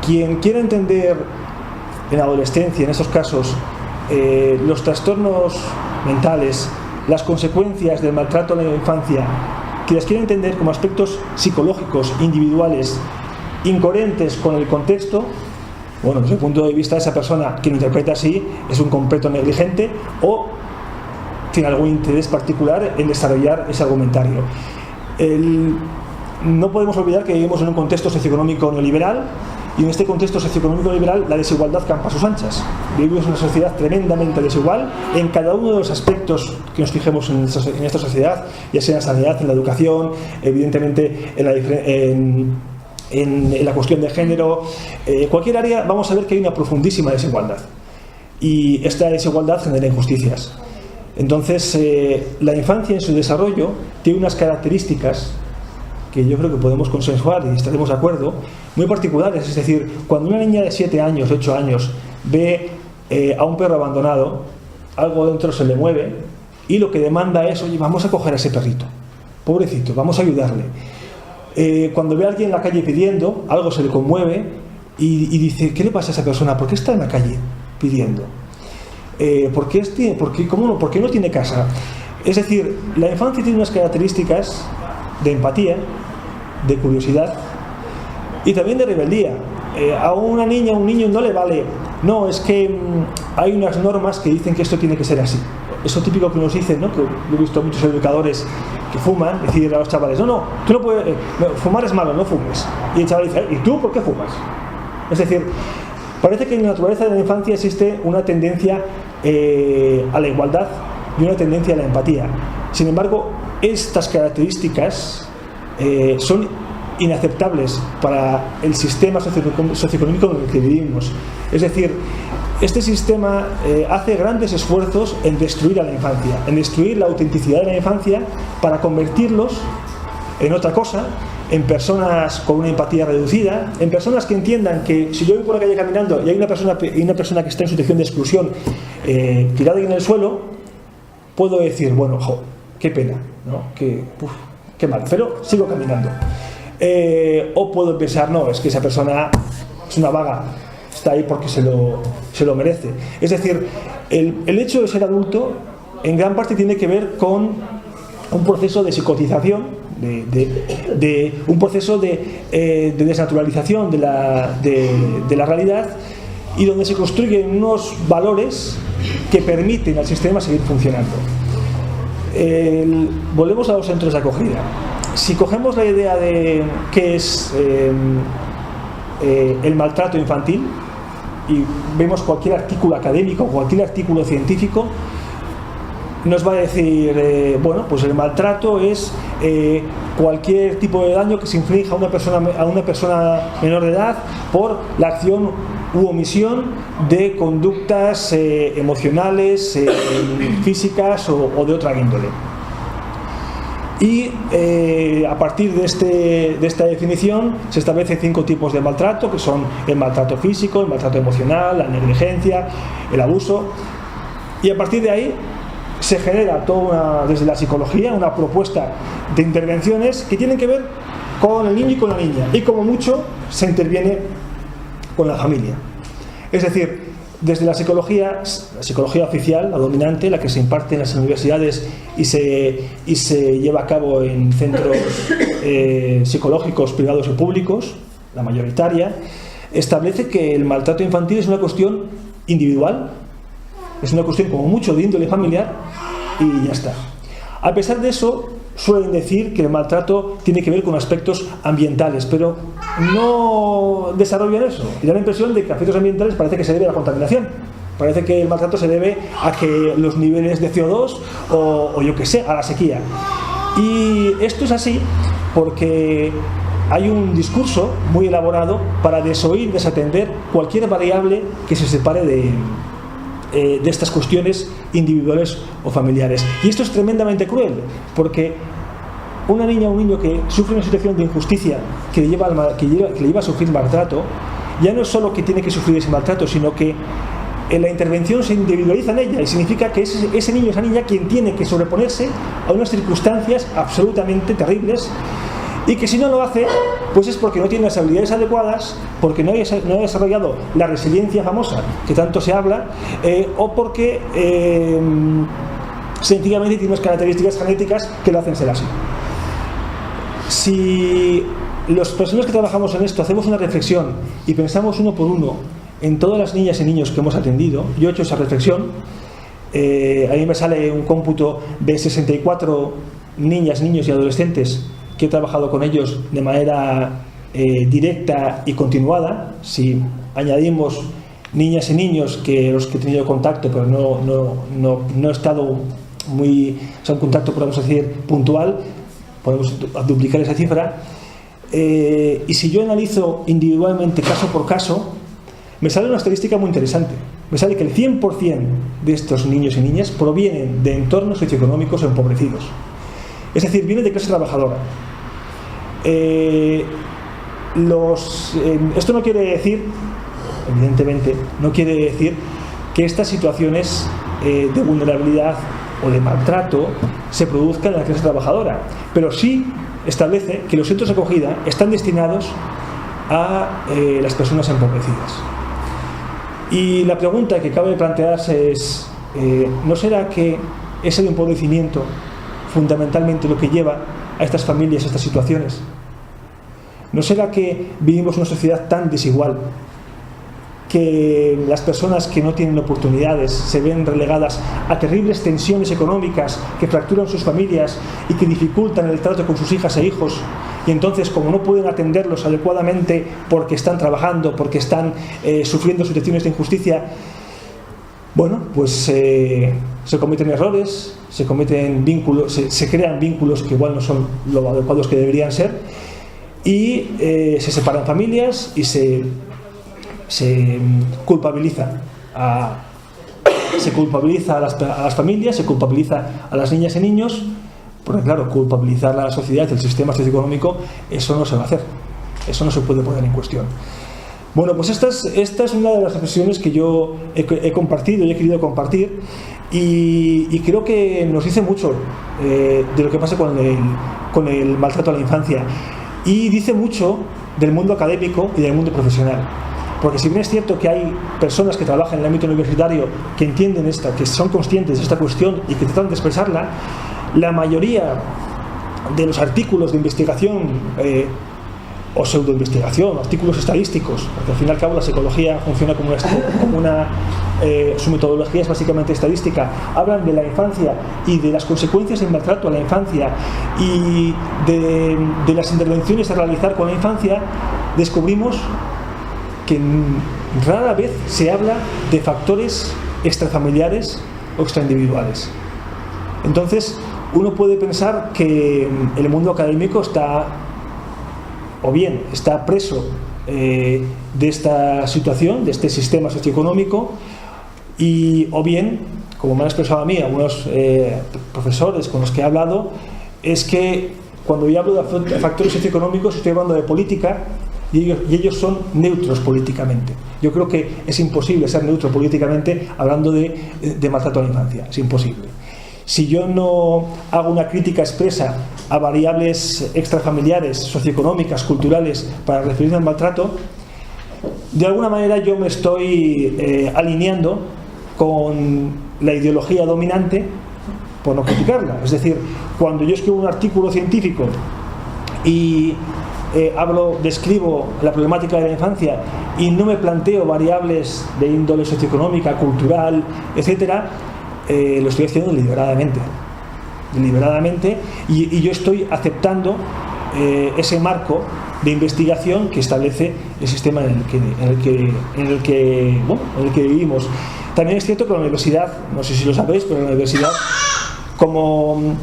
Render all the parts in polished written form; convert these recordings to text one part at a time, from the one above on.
quien quiera entender en la adolescencia, en estos casos, los trastornos mentales, las consecuencias del maltrato en la infancia, que las quiera entender como aspectos psicológicos, individuales, incoherentes con el contexto, bueno, desde el punto de vista de esa persona que lo interpreta así, es un completo negligente o tiene algún interés particular en desarrollar ese argumentario. No podemos olvidar que vivimos en un contexto socioeconómico neoliberal, y en este contexto socioeconómico liberal la desigualdad campa a sus anchas. Vivimos en una sociedad tremendamente desigual en cada uno de los aspectos que nos fijemos en esta sociedad, ya sea en la sanidad, en la educación, evidentemente en la cuestión de género, cualquier área vamos a ver que hay una profundísima desigualdad, y esta desigualdad genera injusticias. Entonces la infancia en su desarrollo tiene unas características que yo creo que podemos consensuar y estaremos de acuerdo, muy particulares. Es decir, cuando una niña de 7 años, 8 años ve a un perro abandonado, algo dentro se le mueve y lo que demanda es: oye, vamos a coger a ese perrito, pobrecito, vamos a ayudarle. Cuando ve a alguien en la calle pidiendo, algo se le conmueve y dice: ¿qué le pasa a esa persona? ¿Por qué está en la calle pidiendo? ¿Por qué no tiene casa? Es decir, la infancia tiene unas características de empatía, de curiosidad y también de rebeldía. A una niña o un niño no le vale: no, es que hay unas normas que dicen que esto tiene que ser así. Eso típico que nos dicen, ¿no? Que yo he visto muchos educadores que fuman, decir a los chavales: no, tú no puedes, fumar es malo, no fumes. Y el chaval dice: ¿y tú por qué fumas? Es decir, parece que en la naturaleza de la infancia existe una tendencia a la igualdad y una tendencia a la empatía. Sin embargo, estas características son inaceptables para el sistema socioeconómico en el que vivimos. Es decir, este sistema hace grandes esfuerzos en destruir a la infancia, en destruir la autenticidad de la infancia para convertirlos en otra cosa, en personas con una empatía reducida, en personas que entiendan que si yo voy por la calle caminando y hay una persona que está en situación de exclusión tirada en el suelo, puedo decir: bueno, qué pena, ¿no? Qué mal, pero sigo caminando. O puedo pensar: no, es que esa persona es una vaga, está ahí porque se lo merece. Es decir, el hecho de ser adulto en gran parte tiene que ver con un proceso de psicotización, de un proceso de desnaturalización de la realidad, y donde se construyen unos valores que permiten al sistema seguir funcionando. Volvemos a los centros de acogida. Si cogemos la idea de qué es el maltrato infantil y vemos cualquier artículo académico, cualquier artículo científico, nos va a decir: bueno, pues el maltrato es cualquier tipo de daño que se inflige a una persona menor de edad por la acción u omisión de conductas emocionales, físicas o de otra índole. Y a partir de esta definición se establecen 5 tipos de maltrato, que son el maltrato físico, el maltrato emocional, la negligencia, el abuso, y a partir de ahí se genera desde la psicología una propuesta de intervenciones que tienen que ver con el niño y con la niña, y como mucho se interviene con la familia. Es decir, desde la psicología oficial, la dominante, la que se imparte en las universidades y se lleva a cabo en centros psicológicos privados o públicos, la mayoritaria, establece que el maltrato infantil es una cuestión individual, es una cuestión como mucho de índole familiar, y ya está. A pesar de eso, suelen decir que el maltrato tiene que ver con aspectos ambientales, pero no desarrollan eso, y da la impresión de que a aspectos ambientales parece que se debe a la contaminación, parece que el maltrato se debe a que los niveles de CO2 o yo que sé, a la sequía. Y esto es así porque hay un discurso muy elaborado para desoír, desatender cualquier variable que se separe de estas cuestiones individuales o familiares. Y esto es tremendamente cruel, porque una niña o un niño que sufre una situación de injusticia que le lleva a sufrir maltrato, ya no es solo que tiene que sufrir ese maltrato, sino que la intervención se individualiza en ella, y significa que es ese niño o esa niña quien tiene que sobreponerse a unas circunstancias absolutamente terribles y que si no lo hace, pues es porque no tiene las habilidades adecuadas, porque no ha desarrollado la resiliencia famosa que tanto se habla, o porque sencillamente tiene unas características genéticas que lo hacen ser así. Si las personas que trabajamos en esto hacemos una reflexión y pensamos uno por uno en todas las niñas y niños que hemos atendido, yo he hecho esa reflexión, a mí me sale un cómputo de 64 niñas, niños y adolescentes que he trabajado con ellos de manera directa y continuada. Si añadimos niñas y niños que los que he tenido contacto, pero no he estado muy, o sea, un contacto, podemos decir, puntual, podemos duplicar esa cifra. Y si yo analizo individualmente, caso por caso, me sale una estadística muy interesante. Me sale que el 100% de estos niños y niñas provienen de entornos socioeconómicos empobrecidos. Es decir, vienen de clase trabajadora. Esto no quiere decir, evidentemente, no quiere decir que estas situaciones de vulnerabilidad o de maltrato se produzcan en la clase trabajadora, pero sí establece que los centros de acogida están destinados a las personas empobrecidas. Y la pregunta que cabe plantearse es, ¿no será que es el empobrecimiento fundamentalmente lo que lleva a estas familias a estas situaciones? ¿No será que vivimos una sociedad tan desigual que las personas que no tienen oportunidades se ven relegadas a terribles tensiones económicas que fracturan sus familias y que dificultan el trato con sus hijas e hijos? Y entonces, como no pueden atenderlos adecuadamente porque están trabajando, porque están sufriendo situaciones de injusticia, bueno, pues se cometen errores, se cometen vínculos, se crean vínculos que igual no son lo adecuados que deberían ser, y se separan familias y se culpabiliza a las familias, se culpabiliza a las niñas y niños, porque claro, culpabilizar a la sociedad y el sistema socioeconómico, eso no se va a hacer, eso no se puede poner en cuestión. Bueno, pues esta es una de las reflexiones que yo he compartido y he querido compartir, y creo que nos dice mucho de lo que pasa con el maltrato a la infancia, y dice mucho del mundo académico y del mundo profesional. Porque si bien es cierto que hay personas que trabajan en el ámbito universitario que entienden que son conscientes de esta cuestión y que tratan de expresarla, la mayoría de los artículos de investigación o pseudoinvestigación, artículos estadísticos, porque al fin y al cabo la psicología funciona como su metodología es básicamente estadística, hablan de la infancia y de las consecuencias del maltrato a la infancia y de las intervenciones a realizar con la infancia. Descubrimos que rara vez se habla de factores extrafamiliares o extraindividuales. Entonces, uno puede pensar que el mundo académico está preso de esta situación, de este sistema socioeconómico, o bien, como me han expresado a mí algunos profesores con los que he hablado, es que cuando yo hablo de factores socioeconómicos estoy hablando de política, y ellos son neutros políticamente. Yo creo que es imposible ser neutro políticamente hablando de maltrato a la infancia, es imposible. Si yo no hago una crítica expresa a variables extrafamiliares, socioeconómicas, culturales, para referirme al maltrato, de alguna manera yo me estoy alineando con la ideología dominante por no criticarla. Es decir, cuando yo escribo un artículo científico y describo la problemática de la infancia y no me planteo variables de índole socioeconómica, cultural, etcétera, lo estoy haciendo deliberadamente, y yo estoy aceptando ese marco de investigación que establece el sistema en el que vivimos. También es cierto que la universidad, no sé si lo sabéis, pero la universidad como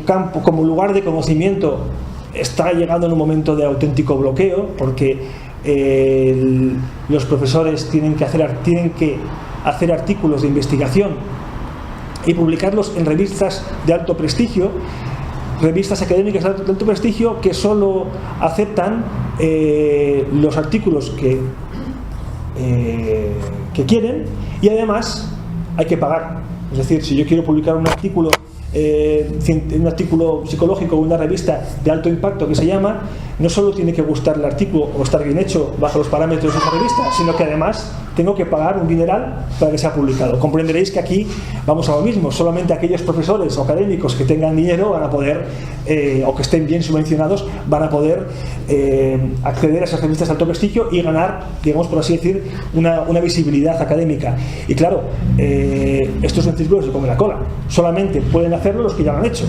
campo, como lugar de conocimiento, está llegando en un momento de auténtico bloqueo, porque los profesores tienen que hacer artículos de investigación y publicarlos en revistas de alto prestigio, revistas académicas de alto prestigio, que solo aceptan los artículos que quieren, y además hay que pagar. Es decir, si yo quiero publicar un artículo un artículo psicológico o una revista de alto impacto que se llama, no solo tiene que gustar el artículo o estar bien hecho bajo los parámetros de esa revista, sino que además tengo que pagar un dineral para que sea publicado. Comprenderéis que aquí vamos a lo mismo, solamente aquellos profesores o académicos que tengan dinero van a poder, o que estén bien subvencionados, van a poder acceder a esas revistas de alto prestigio y ganar, digamos por así decir, una visibilidad académica. Y claro, esto es un círculo que se come la cola. Solamente pueden hacerlo los que ya lo han hecho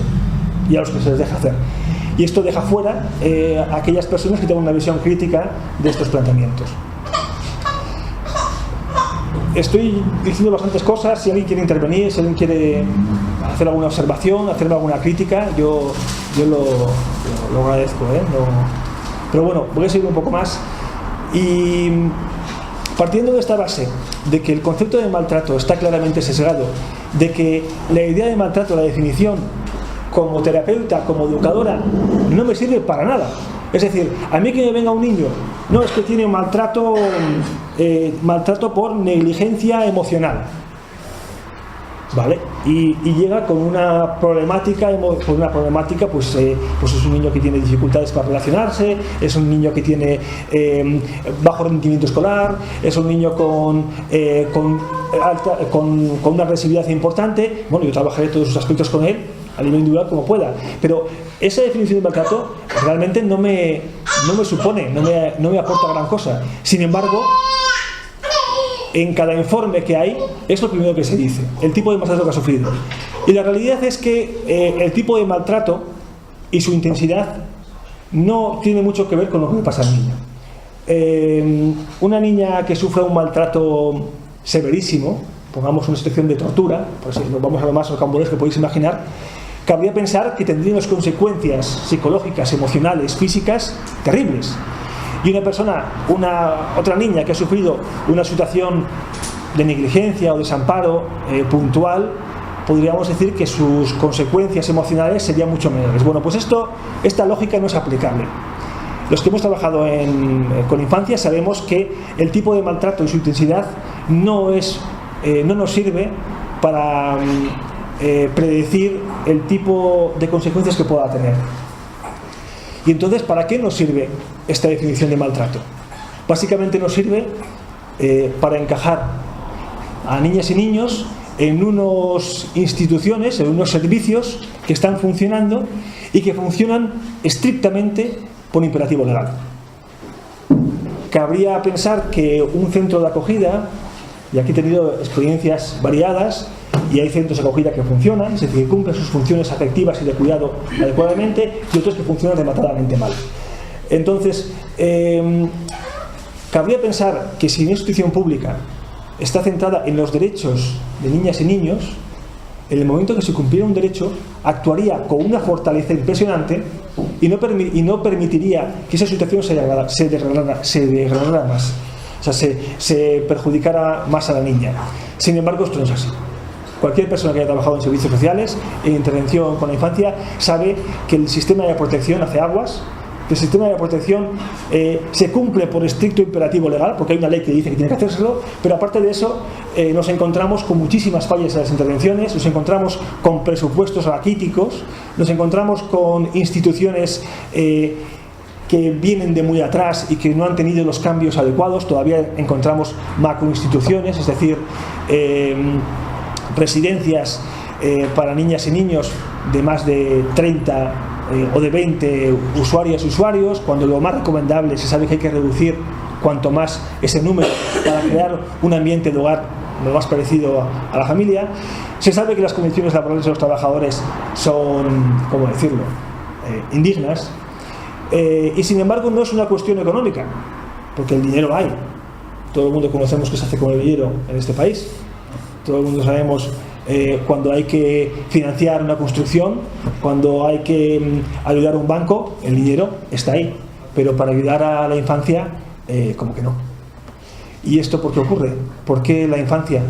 y a los que se les deja hacer. Y esto deja fuera a aquellas personas que tengan una visión crítica de estos planteamientos. Estoy diciendo bastantes cosas. Si alguien quiere intervenir, si alguien quiere hacer alguna observación, hacerme alguna crítica, yo lo agradezco, pero bueno, voy a seguir un poco más. Y partiendo de esta base de que el concepto de maltrato está claramente sesgado, de que la idea de maltrato, la definición como terapeuta, como educadora, no me sirve para nada. Es decir, a mí que me venga un niño, no, es que tiene maltrato por negligencia emocional, ¿vale? Y llega con una problemática, pues es un niño que tiene dificultades para relacionarse, es un niño que tiene bajo rendimiento escolar, es un niño con una agresividad importante. Bueno, yo trabajaré todos esos aspectos con él a nivel individual como pueda, pero esa definición de maltrato realmente no me aporta gran cosa. Sin embargo, en cada informe que hay es lo primero que se dice, el tipo de maltrato que ha sufrido. Y la realidad es que el tipo de maltrato y su intensidad no tiene mucho que ver con lo que le pasa al niño. Una niña que sufre un maltrato severísimo, pongamos una situación de tortura, pues si nos vamos a lo más rocambolesco que podéis imaginar, cabría pensar que tendría unas consecuencias psicológicas, emocionales, físicas terribles. Y otra niña que ha sufrido una situación de negligencia o desamparo puntual, podríamos decir que sus consecuencias emocionales serían mucho menores. Bueno, pues esta lógica no es aplicable. Los que hemos trabajado con infancia sabemos que el tipo de maltrato y su intensidad no nos sirve para predecir el tipo de consecuencias que pueda tener. Y entonces, ¿para qué nos sirve esta definición de maltrato? Básicamente nos sirve para encajar a niñas y niños en unas instituciones, en unos servicios que están funcionando y que funcionan estrictamente por imperativo legal. Cabría pensar que un centro de acogida, y aquí he tenido experiencias variadas, y hay centros de acogida que funcionan, es decir, que cumplen sus funciones afectivas y de cuidado adecuadamente, y otros que funcionan rematadamente mal. Entonces, cabría pensar que si una institución pública está centrada en los derechos de niñas y niños, en el momento que se cumpliera un derecho, actuaría con una fortaleza impresionante y no permitiría que esa situación se degradara más, o sea, se perjudicara más a la niña. Sin embargo, esto no es así. Cualquier persona que haya trabajado en servicios sociales, en intervención con la infancia, sabe que el sistema de protección hace aguas, que el sistema de protección se cumple por estricto imperativo legal, porque hay una ley que dice que tiene que hacérselo, pero aparte de eso nos encontramos con muchísimas fallas en las intervenciones, nos encontramos con presupuestos raquíticos, nos encontramos con instituciones que vienen de muy atrás y que no han tenido los cambios adecuados. Todavía encontramos macroinstituciones, es decir, residencias para niñas y niños de más de 30 o de 20 usuarios, cuando lo más recomendable se sabe que hay que reducir cuanto más ese número para crear un ambiente de hogar lo más parecido a la familia. Se sabe que las condiciones laborales de los trabajadores son, ¿cómo decirlo?, indignas, y sin embargo no es una cuestión económica, porque el dinero hay. Todo el mundo conocemos qué se hace con el dinero en este país. Todo el mundo sabemos cuando hay que financiar una construcción, cuando hay que ayudar a un banco, el dinero está ahí, pero para ayudar a la infancia, como que no. ¿Y esto por qué ocurre? ¿Por qué la infancia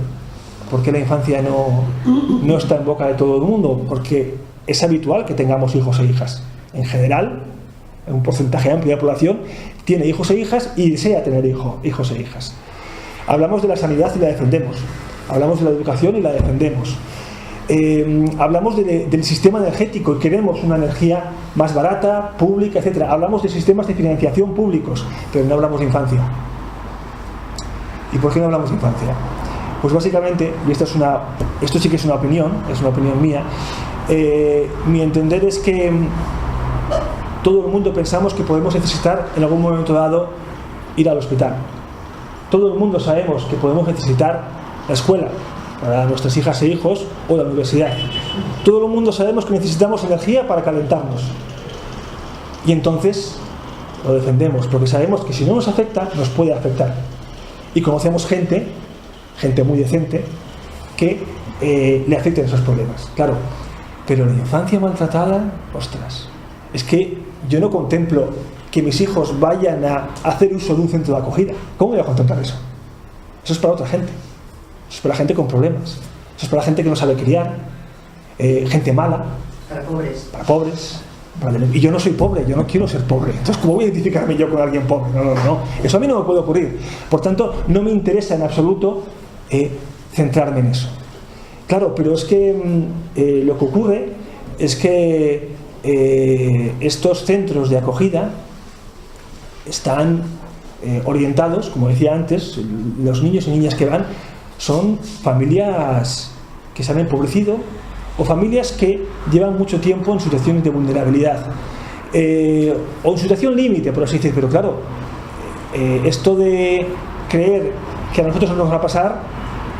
no está en boca de todo el mundo? Porque es habitual que tengamos hijos e hijas. En general, un porcentaje amplio de la población tiene hijos e hijas y desea tener hijos e hijas. Hablamos de la sanidad y la defendemos. Hablamos de la educación y la defendemos. Hablamos del sistema energético y queremos una energía más barata, pública, etc. Hablamos de sistemas de financiación públicos, pero no hablamos de infancia. ¿Y por qué no hablamos de infancia? Pues básicamente, y esto sí que es una opinión mía, mi entender es que todo el mundo pensamos que podemos necesitar en algún momento dado ir al hospital. Todo el mundo sabemos que podemos necesitar la escuela para nuestras hijas e hijos o la universidad. Todo el mundo sabemos que necesitamos energía para calentarnos. Y entonces lo defendemos, porque sabemos que si no nos afecta, nos puede afectar. Y conocemos gente muy decente, que le afecten esos problemas. Claro, pero la infancia maltratada, ostras, es que yo no contemplo que mis hijos vayan a hacer uso de un centro de acogida. ¿Cómo voy a contemplar eso? Eso es para otra gente. Eso es para gente con problemas. Eso es para gente que no sabe criar, gente mala. Para pobres. Para pobres. Y yo no soy pobre, yo no quiero ser pobre. Entonces, ¿cómo voy a identificarme yo con alguien pobre? No. Eso a mí no me puede ocurrir. Por tanto, no me interesa en absoluto centrarme en eso. Claro, pero es que lo que ocurre es que estos centros de acogida están orientados, como decía antes, los niños y niñas que van son familias que se han empobrecido o familias que llevan mucho tiempo en situaciones de vulnerabilidad o en situación límite, por así decir. Pero claro, esto de creer que a nosotros no nos va a pasar,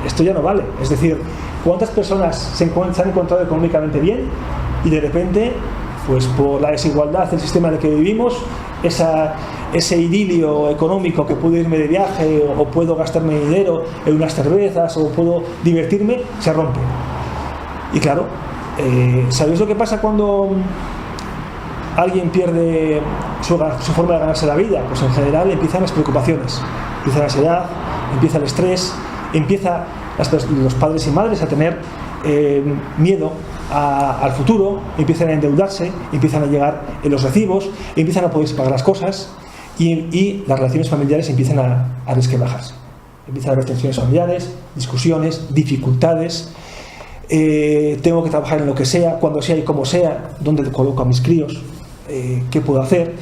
esto ya no vale. Es decir, ¿cuántas personas se han encontrado económicamente bien y de repente, pues por la desigualdad del sistema en el que vivimos, ese idilio económico que puedo irme de viaje o puedo gastarme dinero en unas cervezas o puedo divertirme, se rompe? Y claro, ¿sabéis lo que pasa cuando alguien pierde su forma de ganarse la vida? Pues en general empiezan las preocupaciones, empieza la ansiedad, empieza el estrés, empieza los padres y madres a tener miedo al futuro, empiezan a endeudarse, empiezan a llegar en los recibos, empiezan a poderse pagar las cosas y las relaciones familiares empiezan a resquebrajarse. Empiezan a haber tensiones familiares, discusiones, dificultades. Tengo que trabajar en lo que sea, cuando sea y como sea, dónde coloco a mis críos, qué puedo hacer.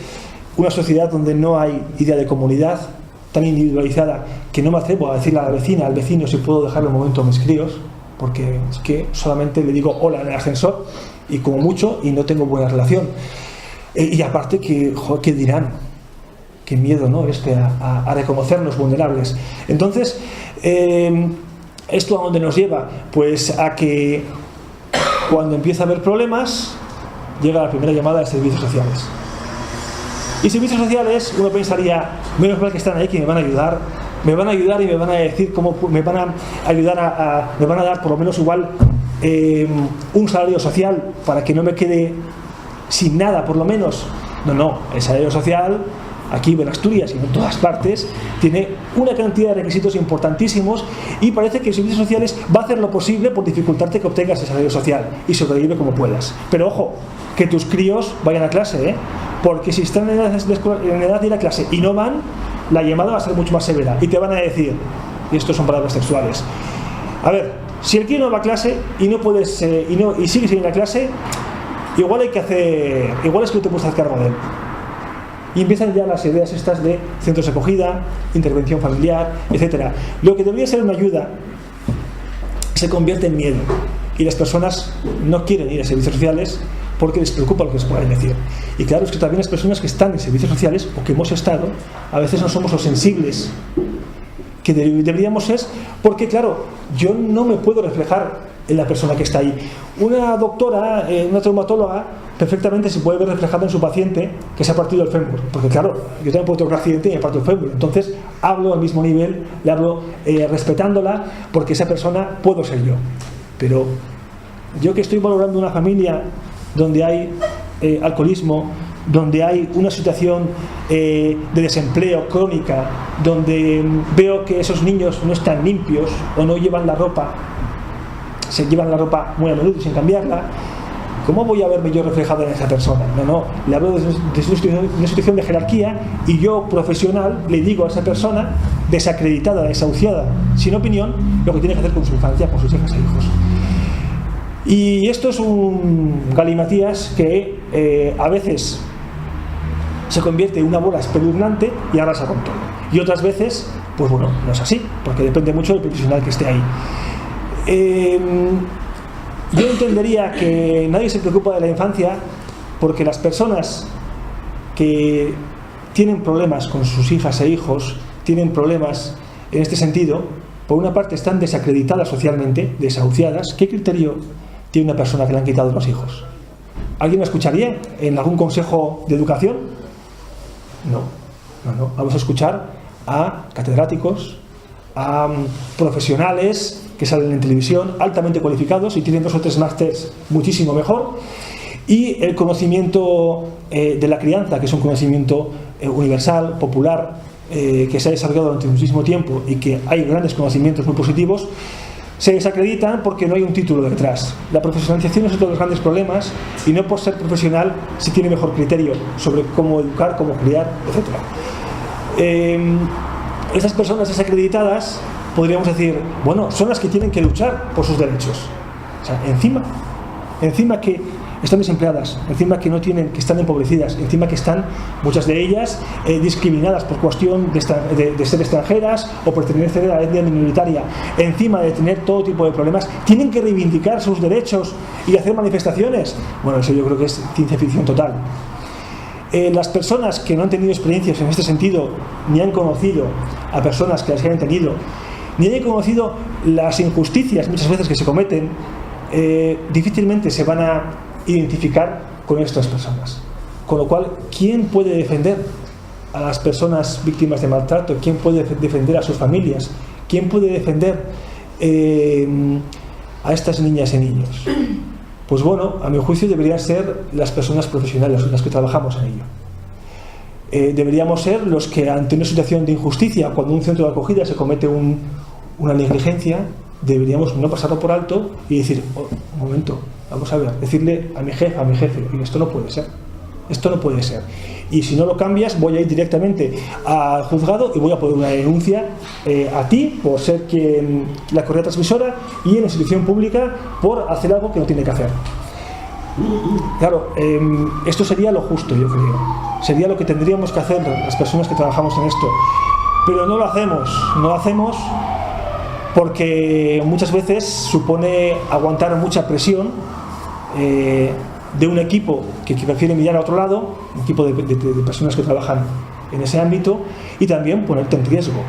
Una sociedad donde no hay idea de comunidad, tan individualizada que no me atrevo a decirle a la vecina, al vecino, si puedo dejarle un momento a mis críos, porque es que solamente le digo hola en el ascensor y como mucho y no tengo buena relación. Y aparte que, joder, ¿qué dirán? Qué miedo, ¿no? A reconocernos vulnerables. Entonces, ¿esto a dónde nos lleva? Pues a que cuando empieza a haber problemas, llega la primera llamada de servicios sociales. Y servicios sociales, uno pensaría, menos mal que están ahí, que me van a ayudar y me van a decir cómo me van a ayudar me van a dar por lo menos igual un salario social para que no me quede sin nada, por lo menos. No, el salario social aquí en Asturias y en todas partes tiene una cantidad de requisitos importantísimos y parece que servicios sociales va a hacer lo posible por dificultarte que obtengas el salario social y sobrevive como puedas. Pero ojo, que tus críos vayan a clase, porque si están en edad de ir a clase y no van, la llamada va a ser mucho más severa y te van a decir, y esto son palabras textuales, a ver, si el crío no va a clase y no puedes y sigues sin ir a clase, igual es que te puedes hacer cargo de él. Y empiezan ya las ideas estas de centros de acogida, intervención familiar, etc. Lo que debería ser una ayuda se convierte en miedo y las personas no quieren ir a servicios sociales porque les preocupa lo que les pueden decir. Y claro, es que también las personas que están en servicios sociales o que hemos estado, a veces no somos los sensibles que deberíamos ser, porque claro, yo no me puedo reflejar en la persona que está ahí. Una doctora, una traumatóloga, perfectamente se puede ver reflejada en su paciente que se ha partido el fémur, porque claro, yo también puedo tener un accidente y me parto el fémur, entonces hablo al mismo nivel, le hablo respetándola, porque esa persona puedo ser yo. Pero yo que estoy valorando una familia donde hay alcoholismo, donde hay una situación de desempleo crónica, donde veo que esos niños no están limpios o no llevan la ropa, se llevan la ropa muy a menudo sin cambiarla, ¿cómo voy a verme yo reflejado en esa persona? No, le hablo de una situación de jerarquía y yo, profesional, le digo a esa persona desacreditada, desahuciada, sin opinión, lo que tiene que hacer con su infancia, con sus hijas e hijos. Y esto es un galimatías que a veces se convierte en una bola espeluznante y arrasa con todo. Y otras veces, pues bueno, no es así, porque depende mucho del profesional que esté ahí. Yo entendería que nadie se preocupa de la infancia porque las personas que tienen problemas con sus hijas e hijos, tienen problemas en este sentido, por una parte están desacreditadas socialmente, desahuciadas. ¿Qué criterio tiene una persona que le han quitado los hijos? ¿Alguien me escucharía en algún consejo de educación? No. Vamos a escuchar a catedráticos, a profesionales que salen en televisión, altamente cualificados y tienen 2 o 3 másters muchísimo mejor, y el conocimiento de la crianza, que es un conocimiento universal, popular, que se ha desarrollado durante muchísimo tiempo y que hay grandes conocimientos muy positivos, se desacreditan porque no hay un título detrás. La profesionalización es otro de los grandes problemas, y no por ser profesional se tiene mejor criterio sobre cómo educar, cómo criar, etc. Esas personas desacreditadas, podríamos decir, bueno, son las que tienen que luchar por sus derechos. O sea, encima que están desempleadas, encima que no tienen, que están empobrecidas, encima que están, muchas de ellas, discriminadas por cuestión de ser extranjeras o pertenecer a la etnia minoritaria, encima de tener todo tipo de problemas, tienen que reivindicar sus derechos y hacer manifestaciones. Bueno, eso yo creo que es ciencia ficción total. Las personas que no han tenido experiencias en este sentido, ni han conocido a personas que las hayan tenido, ni hayan conocido las injusticias muchas veces que se cometen, difícilmente se van a identificar con estas personas. Con lo cual, ¿quién puede defender a las personas víctimas de maltrato? ¿Quién puede defender a sus familias? ¿Quién puede defender a estas niñas y niños? Pues bueno, a mi juicio deberían ser las personas profesionales, las que trabajamos en ello. Deberíamos ser los que, ante una situación de injusticia, cuando un centro de acogida se comete una negligencia, deberíamos no pasarlo por alto y decir, un momento, vamos a ver, decirle a mi jefe, esto no puede ser, esto no puede ser. Y si no lo cambias, voy a ir directamente al juzgado y voy a poner una denuncia a ti por ser la correa transmisora y en la institución pública por hacer algo que no tiene que hacer. Claro, esto sería lo justo, yo creo. Sería lo que tendríamos que hacer las personas que trabajamos en esto. Pero no lo hacemos porque muchas veces supone aguantar mucha presión de un equipo que prefiere mirar a otro lado, un equipo de personas que trabajan en ese ámbito, y también ponerte en riesgo.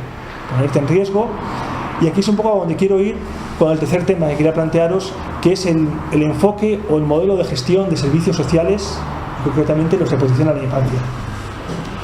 Y aquí es un poco a donde quiero ir con el tercer tema que quería plantearos, que es el enfoque o el modelo de gestión de servicios sociales, concretamente los de protección a la infancia.